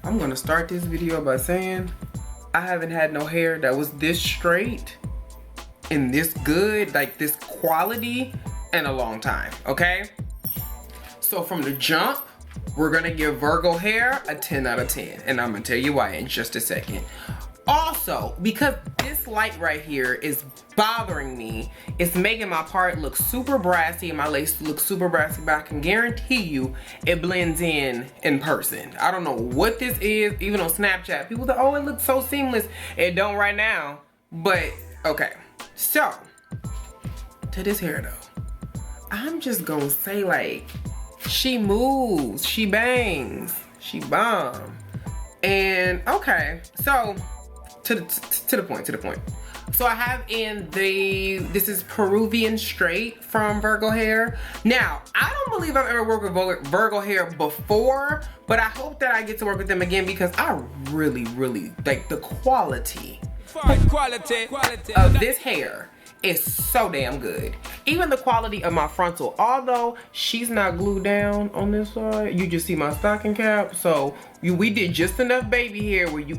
I'm gonna start this video by saying I haven't had no hair that was this straight and this good, like this quality, in a long time, okay? So from the jump, we're gonna give Virgohair a 10 out of 10, and I'm gonna tell you why in just a second. Also, because this light right here is bothering me, it's making my part look super brassy and my lace look super brassy, but I can guarantee you it blends in person. I don't know what this is, even on Snapchat. People say, oh, it looks so seamless. It don't right now, but okay. So, to this hair though, I'm just gonna say, like, she moves, she bangs, she bomb. And okay, so to the point. So I have in this is Peruvian straight from Virgohair. Now, I don't believe I've ever worked with Virgohair before, but I hope that I get to work with them again because I really like the quality of this hair is so damn good. Even the quality of my frontal, although she's not glued down on this side, you just see my stocking cap. So we did just enough baby hair where you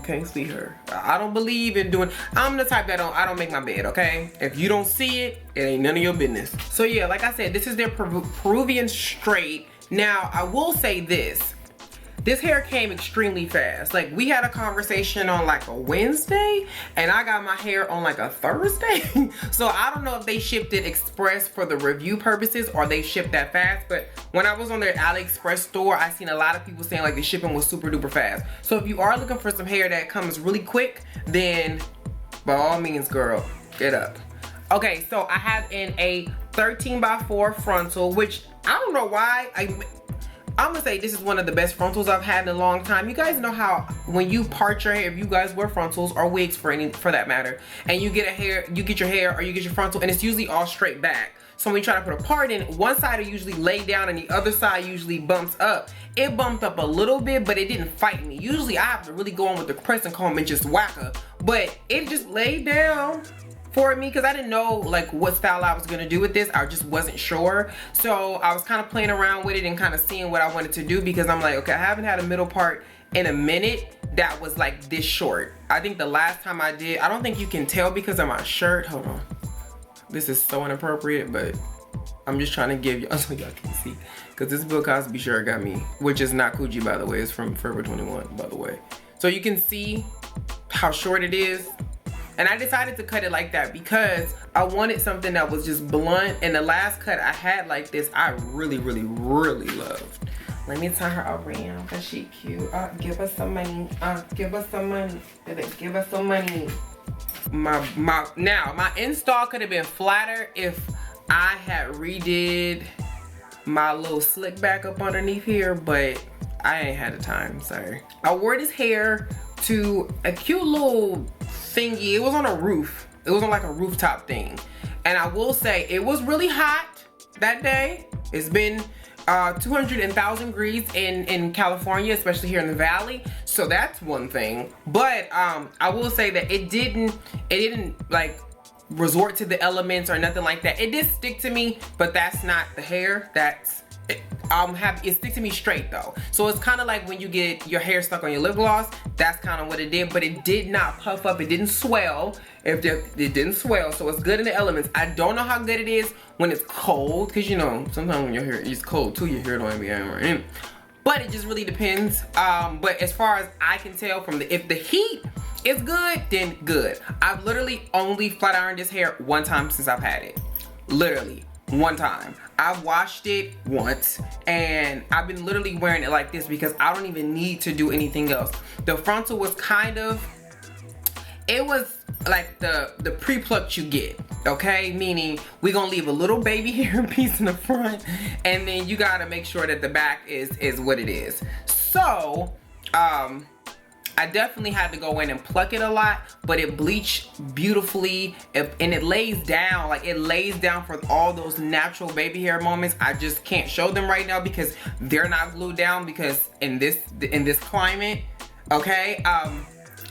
can't see her. I don't believe in doing, I'm the type that I don't make my bed, okay? If you don't see it, it ain't none of your business. So yeah, like I said, this is their Peruvian straight. Now, I will say this hair came extremely fast. Like, we had a conversation on like a Wednesday and I got my hair on like a Thursday. So I don't know if they shipped it express for the review purposes or they shipped that fast, but when I was on their Aliexpress store, I seen a lot of people saying like the shipping was super duper fast. So if you are looking for some hair that comes really quick, then by all means, girl, get up. Okay, so I have in a 13x4 frontal, which I don't know why. I'm gonna say this is one of the best frontals I've had in a long time. You guys know how when you part your hair, if you guys wear frontals or wigs for that matter, and you get your hair or you get your frontal and it's usually all straight back. So when you try to put a part in, one side will usually lay down and the other side usually bumps up. It bumped up a little bit, but it didn't fight me. Usually I have to really go on with the pressing comb and just whack her, but it just laid down for me because I didn't know like what style I was gonna do with this. I just wasn't sure. So I was kind of playing around with it and kind of seeing what I wanted to do because I'm like, okay, I haven't had a middle part in a minute that was like this short. I think the last time I did, I don't think you can tell because of my shirt. Hold on. This is so inappropriate, but I'm just trying to give you, so y'all can see. Because this Bill Cosby shirt got me, which is not Coogee, by the way. It's from Forever 21, by the way. So you can see how short it is. And I decided to cut it like that because I wanted something that was just blunt. And the last cut I had like this, I really loved. Let me turn her around because she cute. Give us some money. Give us some money. Give us some money. Now, my install could have been flatter if I had redid my little slick back up underneath here, but I ain't had the time, sorry. I wore this hair to a cute little thingy. It was on a roof. It was on like a rooftop thing. And I will say it was really hot that day. It's been 200,000 degrees in California, especially here in the valley. So that's one thing. But I will say that it didn't like resort to the elements or nothing like that. It did stick to me, but that's not the hair. That's it sticks to me straight though. So it's kind of like when you get your hair stuck on your lip gloss. That's kind of what it did, but it did not puff up. It didn't swell. It didn't swell, so it's good in the elements. I don't know how good it is when it's cold, because you know sometimes when your hair is cold too, your hair don't be right. But it just really depends. But as far as I can tell from if the heat is good, then good. I've literally only flat ironed this hair one time since I've had it. Literally one time. I've washed it once and I've been literally wearing it like this because I don't even need to do anything else. The frontal was it was like the pre-plucked you get, okay? Meaning we gonna leave a little baby hair piece in the front and then you gotta make sure that the back is what it is. So, I I definitely had to go in and pluck it a lot, but it bleached beautifully, and it lays down, like it lays down for all those natural baby hair moments. I just can't show them right now because they're not glued down, because in this climate, okay,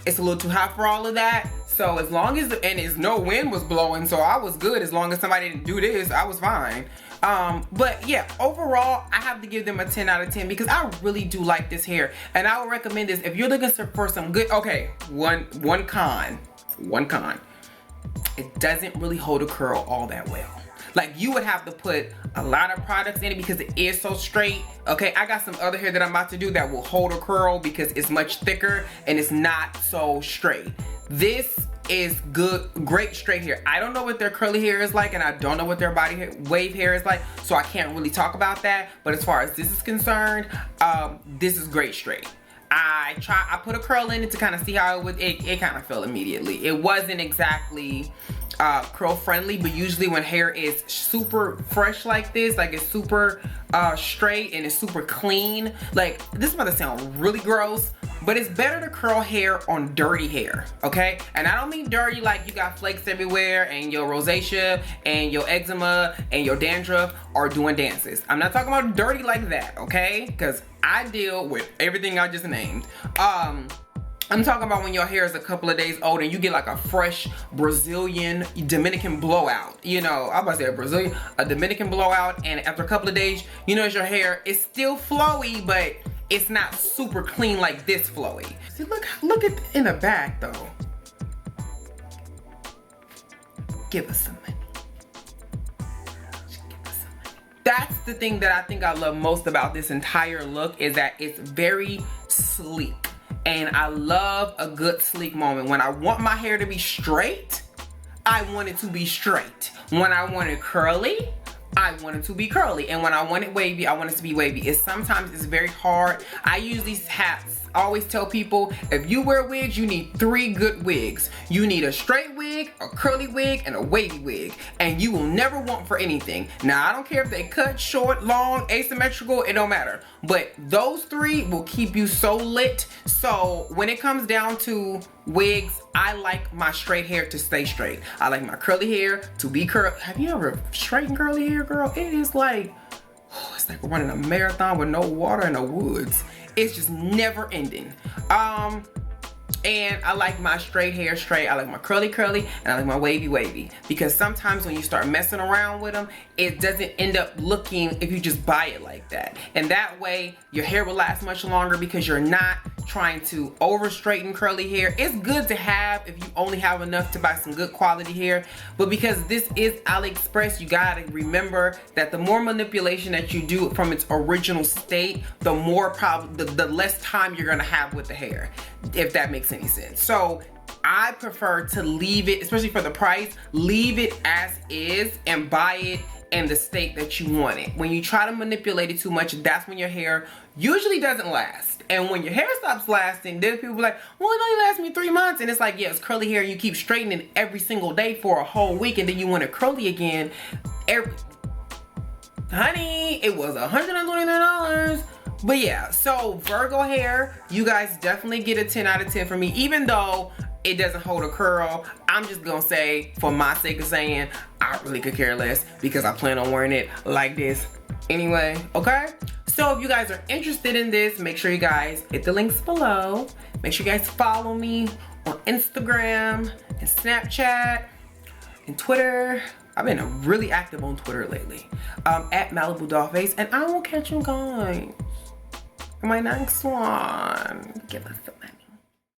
it's a little too hot for all of that. So as long as, and no wind was blowing, so I was good. As long as somebody didn't do this, I was fine. But yeah, overall, I have to give them a 10 out of 10 because I really do like this hair. And I would recommend this if you're looking for some good, okay, one con. It doesn't really hold a curl all that well. Like, you would have to put a lot of products in it because it is so straight. Okay, I got some other hair that I'm about to do that will hold a curl because it's much thicker and it's not so straight. This is good, great straight hair. I don't know what their curly hair is like, and I don't know what their body hair, wave hair is like, so I can't really talk about that. But as far as this is concerned, this is great straight. I put a curl in it to kind of see how it kind of fell immediately. It wasn't exactly curl friendly, but usually when hair is super fresh like this, like it's super straight and it's super clean, like this is about to sound really gross, but it's better to curl hair on dirty hair, okay? And I don't mean dirty like you got flakes everywhere and your rosacea and your eczema and your dandruff are doing dances. I'm not talking about dirty like that, okay? Because I deal with everything I just named. I'm talking about when your hair is a couple of days old and you get like a fresh Brazilian, Dominican blowout. You know, I'm about to say a Dominican blowout, and after a couple of days, you notice your hair is still flowy, but it's not super clean like this flowy. See, look at in the back though. Give us some money. That's the thing that I think I love most about this entire look, is that it's very sleek. And I love a good sleek moment. When I want my hair to be straight, I want it to be straight. When I want it curly, I want it to be curly. And when I want it wavy, I want it to be wavy. Sometimes it's very hard. I use these hats. I always tell people, if you wear wigs, you need 3 good wigs. You need a straight wig, a curly wig, and a wavy wig. And you will never want for anything. Now, I don't care if they cut, short, long, asymmetrical, it don't matter. But those 3 will keep you so lit. So when it comes down to wigs, I like my straight hair to stay straight. I like my curly hair to be curly. Have you ever straightened curly hair, girl? It is like, oh, it's like running a marathon with no water in the woods. It's just never ending. And I like my straight hair straight. I like my curly curly, and I like my wavy wavy. Because sometimes when you start messing around with them, it doesn't end up looking, if you just buy it like that. And that way, your hair will last much longer because you're not trying to over straighten curly hair. It's good to have if you only have enough to buy some good quality hair. But because this is Aliexpress, you gotta remember that the more manipulation that you do from its original state, the more the less time you're gonna have with the hair, if that makes any sense. So I prefer to leave it, especially for the price, leave it as is and buy it in the state that you want it. When you try to manipulate it too much, that's when your hair usually doesn't last. And when your hair stops lasting, then people are like, well, it only lasts me 3 months. And it's like, yeah, it's curly hair. You keep straightening every single day for a whole week, and then you want it curly again. Honey, it was $129. But yeah, so Virgohair, you guys definitely get a 10 out of 10 from me. Even though it doesn't hold a curl, I'm just gonna say, for my sake of saying, I really could care less because I plan on wearing it like this anyway, okay? So if you guys are interested in this, make sure you guys hit the links below. Make sure you guys follow me on Instagram and Snapchat and Twitter. I've been really active on Twitter lately. At Malibu Dollface, and I will catch you guys in my next one. Give us some money.